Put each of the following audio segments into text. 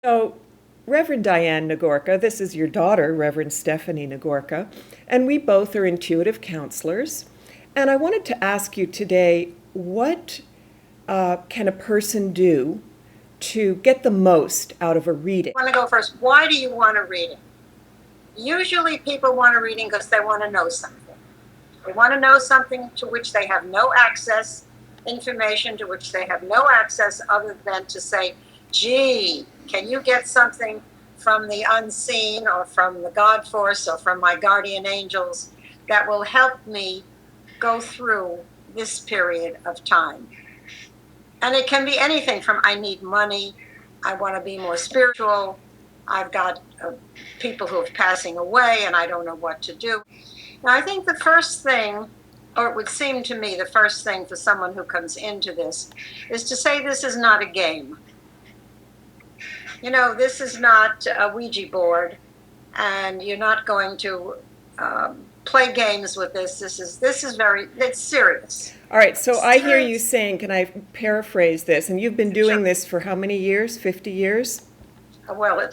So, Reverend Diane Nagorka, this is your daughter, Reverend Stephanie Nagorka, and we both are intuitive counselors. And I wanted to ask you today, what can a person do to get the most out of a reading? I want to go first. Why do you want a reading? Usually people want a reading because they want to know something. They want to know something to which they have no access, information to which they have no access other than to say, gee, can you get something from the unseen or from the God force or from my guardian angels that will help me go through this period of time? And it can be anything from I need money, I want to be more spiritual, I've got people who are passing away and I don't know what to do. Now, I think the first thing, or it would seem to me the first thing for someone who comes into this, is to say this is not a game. You know, this is not a Ouija board, and you're not going to play games with this. This is it's serious. All right, so I hear you saying, can I paraphrase this? And you've been doing this for how many years? 50 years? Well,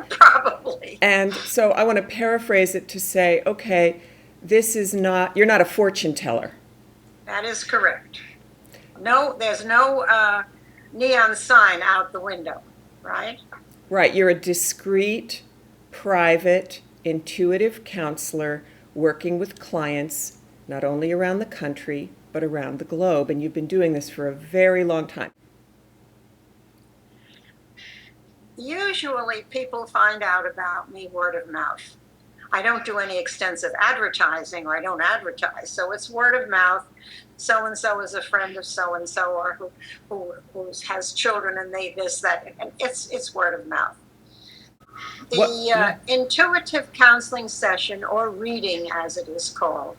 probably. And so I want to paraphrase it to say, okay, this is not, you're not a fortune teller. That is correct. No, there's no neon sign out the window, right? Right, you're a discreet, private, intuitive counselor working with clients not only around the country, but around the globe. And you've been doing this for a very long time. Usually people find out about me word of mouth. I don't do any extensive advertising, or I don't advertise. So it's word of mouth. So-and-so is a friend of so-and-so, or who has children and they this, that. And it's word of mouth. The intuitive counseling session, or reading as it is called,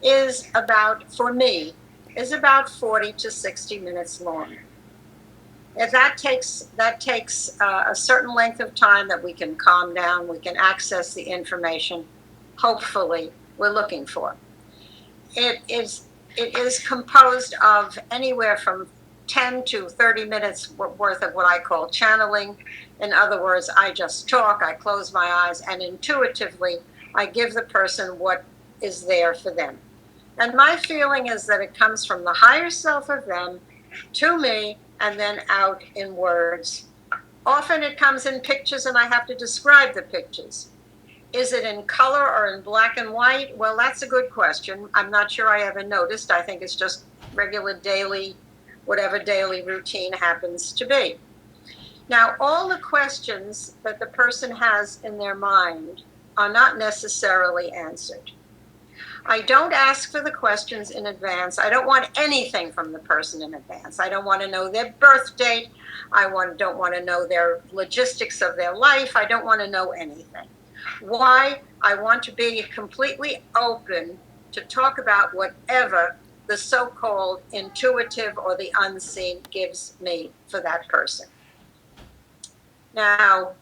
is about, for me, is about 40 to 60 minutes long. If that takes a certain length of time that we can calm down, we can access the information, hopefully, we're looking for. It is composed of anywhere from 10 to 30 minutes worth of what I call channeling. In other words, I just talk, I close my eyes, and intuitively, I give the person what is there for them. And my feeling is that it comes from the higher self of them to me, and then out in words. Often it comes in pictures and I have to describe the pictures. Is it in color or in black and white? Well, that's a good question. I'm not sure I ever noticed. I think it's just regular daily, whatever daily routine happens to be. Now, all the questions that the person has in their mind are not necessarily answered. I don't ask for the questions in advance. I don't want anything from the person in advance. I don't want to know their birth date. Don't want to know their logistics of their life. I don't want to know anything. Why? I want to be completely open to talk about whatever the so-called intuitive or the unseen gives me for that person. Now,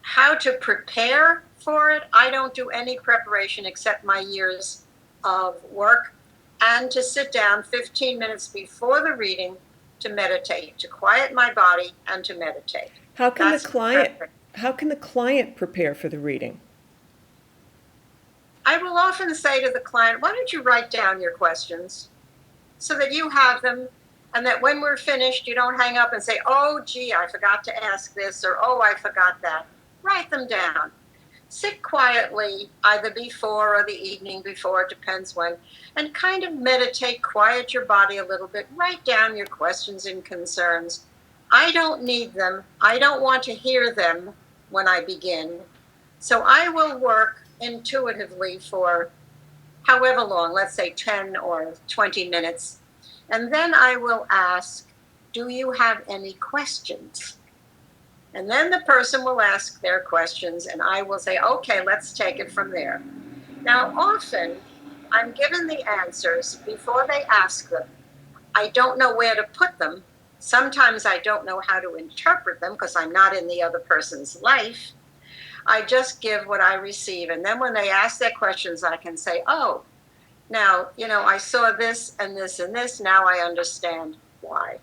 how to prepare for it? I don't do any preparation except my years of work, and to sit down 15 minutes before the reading to meditate, to quiet my body and to meditate. How can the client prepare for the reading? I will often say to the client, why don't you write down your questions so that you have them, and that when we're finished, you don't hang up and say, oh, gee, I forgot to ask this, or oh, I forgot that. Write them down. Sit quietly, either before or the evening before, it depends when, and kind of meditate, quiet your body a little bit, write down your questions and concerns. I don't need them. I don't want to hear them when I begin. So I will work intuitively for however long, let's say 10 or 20 minutes, and then I will ask, do you have any questions? And then the person will ask their questions, and I will say, okay, let's take it from there. Now, often, I'm given the answers before they ask them. I don't know where to put them. Sometimes I don't know how to interpret them because I'm not in the other person's life. I just give what I receive. And then when they ask their questions, I can say, oh, now, I saw this and this and this. Now I understand why.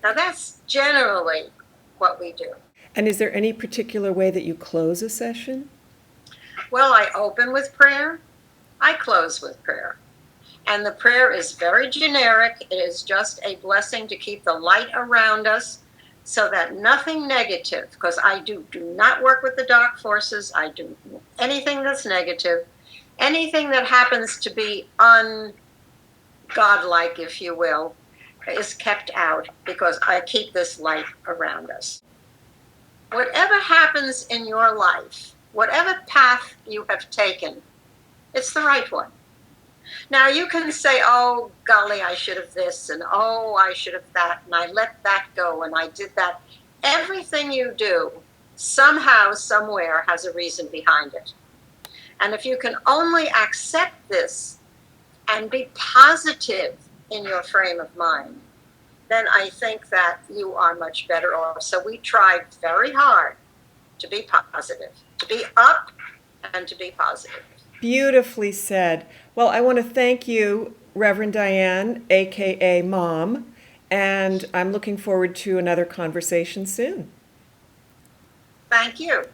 Now, that's generally what we do. And is there any particular way that you close a session? Well, I open with prayer, I close with prayer. And the prayer is very generic. It is just a blessing to keep the light around us so that nothing negative, because I do not work with the dark forces, I do anything that's negative, anything that happens to be ungodlike, if you will, is kept out because I keep this light around us. Whatever happens in your life, whatever path you have taken, it's the right one. Now you can say, oh, golly, I should have this, and oh, I should have that, and I let that go, and I did that. Everything you do, somehow, somewhere, has a reason behind it. And if you can only accept this and be positive in your frame of mind, then I think that you are much better off. So we tried very hard to be positive, to be up and to be positive. Beautifully said. Well, I want to thank you, Reverend Diane, aka Mom, and I'm looking forward to another conversation soon. Thank you.